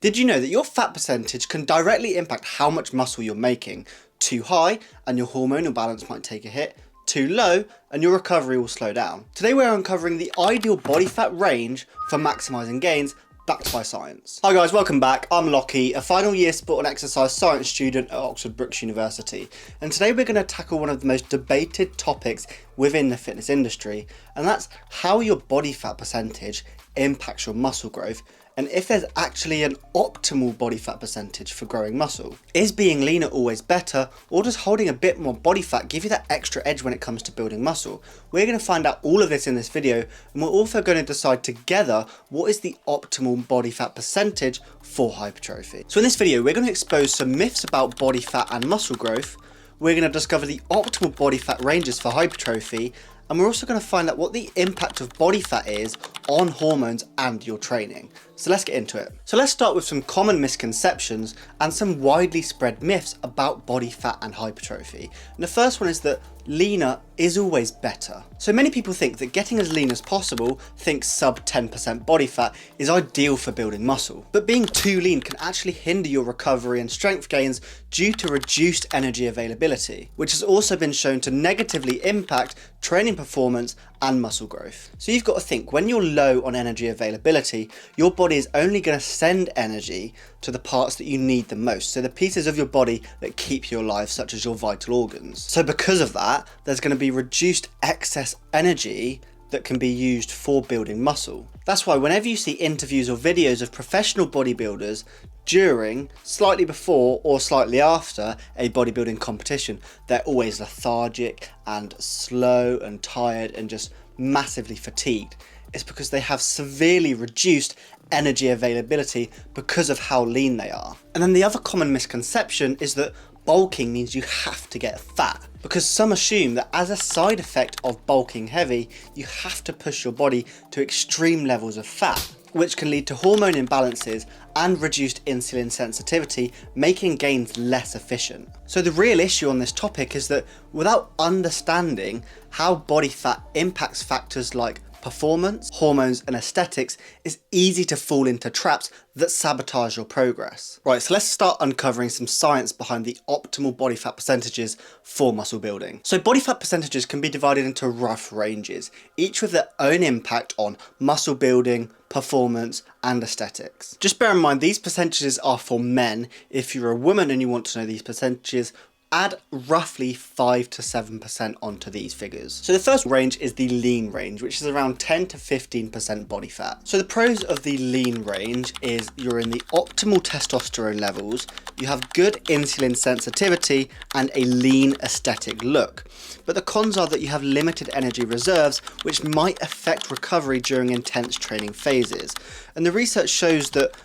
Did you know that your fat percentage can directly impact how much muscle you're making? Too high and your hormonal balance might take a hit, too low and your recovery will slow down. Today we're uncovering the ideal body fat range for maximising gains backed by science. Hi guys, welcome back. I'm Lockie, a final year sport and exercise science student at Oxford Brookes University, and today we're going to tackle one of the most debated topics within the fitness industry, and that's how your body fat percentage impacts your muscle growth and if there's actually an optimal body fat percentage for growing muscle. Is being leaner always better, or does holding a bit more body fat give you that extra edge when it comes to building muscle? We're going to find out all of this in this video, and we're also going to decide together what is the optimal body fat percentage for hypertrophy. So in this video we're going to expose some myths about body fat and muscle growth, we're going to discover the optimal body fat ranges for hypertrophy, and we're also going to find out what the impact of body fat is on hormones and your training. So let's get into it. So let's start with some common misconceptions and some widely spread myths about body fat and hypertrophy. And the first one is that leaner is always better. So many people think that getting as lean as possible, think sub 10% body fat, is ideal for building muscle. But being too lean can actually hinder your recovery and strength gains due to reduced energy availability, which has also been shown to negatively impact training performance and muscle growth. So you've got to think, when you're low on energy availability, your body is only going to send energy to the parts that you need the most, so the pieces of your body that keep you alive, such as your vital organs. So because of that, there's going to be reduced excess energy that can be used for building muscle. That's why whenever you see interviews or videos of professional bodybuilders during, slightly before or slightly after a bodybuilding competition, they're always lethargic and slow and tired and just massively fatigued. It's because they have severely reduced energy availability because of how lean they are. And then the other common misconception is that bulking means you have to get fat, because some assume that as a side effect of bulking heavy, you have to push your body to extreme levels of fat, which can lead to hormone imbalances and reduced insulin sensitivity, making gains less efficient. So the real issue on this topic is that without understanding how body fat impacts factors like performance, hormones and aesthetics, it's easy to fall into traps that sabotage your progress. Right, so let's start uncovering some science behind the optimal body fat percentages for muscle building. So body fat percentages can be divided into rough ranges, each with their own impact on muscle building, performance and aesthetics. Just bear in mind these percentages are for men. If you're a woman and you want to know these percentages, add roughly 5 to 7% onto these figures. So the first range is the lean range, which is around 10 to 15% body fat. So the pros of the lean range is you're in the optimal testosterone levels, you have good insulin sensitivity and a lean aesthetic look. But the cons are that you have limited energy reserves, which might affect recovery during intense training phases. And the research shows that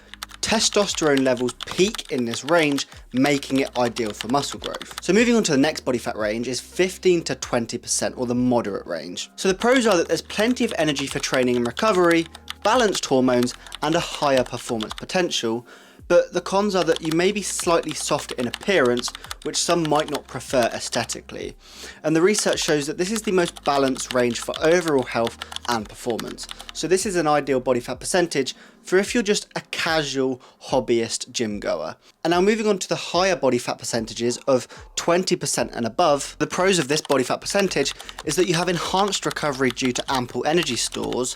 testosterone levels peak in this range, making it ideal for muscle growth. So moving on to the next body fat range is 15 to 20%, or the moderate range. So the pros are that there's plenty of energy for training and recovery, balanced hormones and a higher performance potential. But the cons are that you may be slightly softer in appearance, which some might not prefer aesthetically. And the research shows that this is the most balanced range for overall health and performance. So this is an ideal body fat percentage for if you're just a casual hobbyist gym goer. And now moving on to the higher body fat percentages of 20% and above, the pros of this body fat percentage is that you have enhanced recovery due to ample energy stores,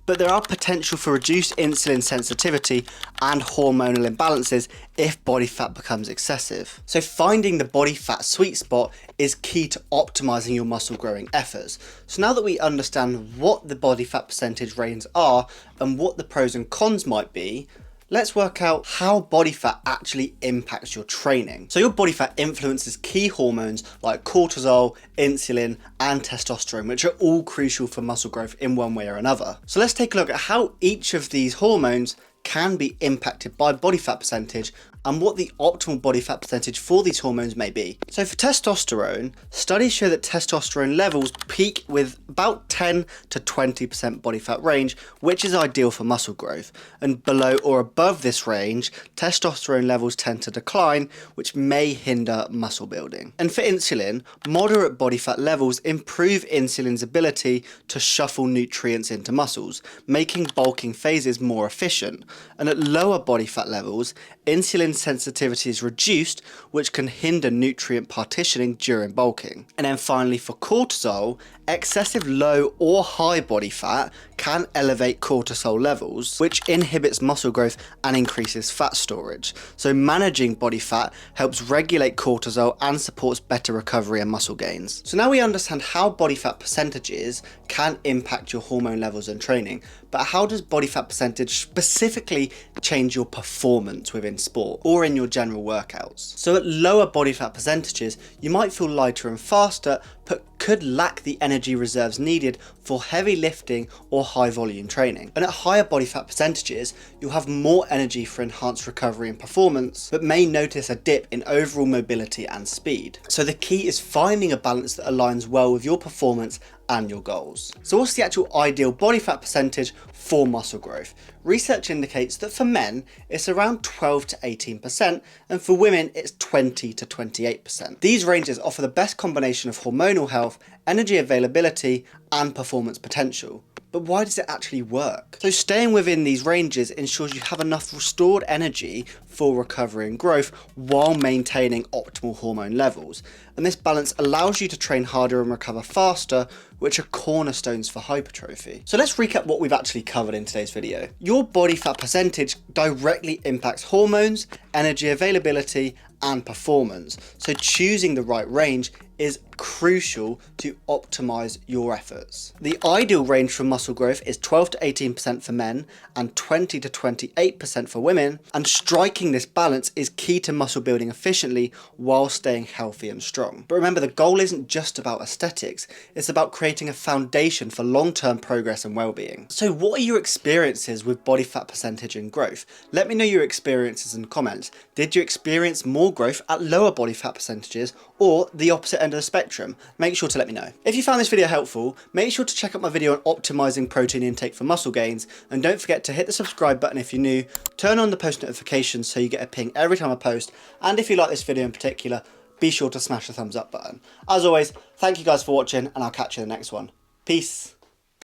but there are potential for reduced insulin sensitivity and hormonal imbalances if body fat becomes excessive. So finding the body fat sweet spot is key to optimizing your muscle growing efforts. So now that we understand what the body fat percentage ranges are and what the pros and cons might be, let's work out how body fat actually impacts your training. So your body fat influences key hormones like cortisol, insulin, and testosterone, which are all crucial for muscle growth in one way or another. So let's take a look at how each of these hormones can be impacted by body fat percentage and what the optimal body fat percentage for these hormones may be. So for testosterone, studies show that testosterone levels peak with about 10 to 20% body fat range, which is ideal for muscle growth. And below or above this range, testosterone levels tend to decline, which may hinder muscle building. And for insulin, moderate body fat levels improve insulin's ability to shuffle nutrients into muscles, making bulking phases more efficient. and at lower body fat levels, insulin sensitivity is reduced, which can hinder nutrient partitioning during bulking. And then finally for cortisol, excessive low or high body fat can elevate cortisol levels, which inhibits muscle growth and increases fat storage. So managing body fat helps regulate cortisol and supports better recovery and muscle gains. So now we understand how body fat percentages can impact your hormone levels and training, but how does body fat percentage specifically change your performance within sport or in your general workouts? So at lower body fat percentages, you might feel lighter and faster, but could lack the energy reserves needed for heavy lifting or high volume training. And at higher body fat percentages, you'll have more energy for enhanced recovery and performance, but may notice a dip in overall mobility and speed. So the key is finding a balance that aligns well with your performance and your goals. So what's the actual ideal body fat percentage for muscle growth? Research indicates that for men, it's around 12 to 18%, and for women, it's 20 to 28%. These ranges offer the best combination of hormonal health, energy availability, and performance potential. But why does it actually work? So staying within these ranges ensures you have enough restored energy for recovery and growth while maintaining optimal hormone levels. And this balance allows you to train harder and recover faster, which are cornerstones for hypertrophy. So let's recap what we've actually covered in today's video. Your body fat percentage directly impacts hormones, energy availability, and performance. So choosing the right range is crucial to optimize your efforts. The ideal range for muscle growth is 12 to 18% for men and 20 to 28% for women, and striking this balance is key to muscle building efficiently while staying healthy and strong. But remember, the goal isn't just about aesthetics, it's about creating a foundation for long-term progress and well-being. So what are your experiences with body fat percentage and growth? Let me know your experiences in comments. Did you experience more growth at lower body fat percentages or the opposite end of the spectrum? Make sure to let me know. If you found this video helpful, make sure to check out my video on optimizing protein intake for muscle gains, and don't forget to hit the subscribe button if you're new, turn on the post notifications so you get a ping every time I post, and if you like this video in particular, be sure to smash the thumbs up button. As always, thank you guys for watching, and I'll catch you in the next one. Peace.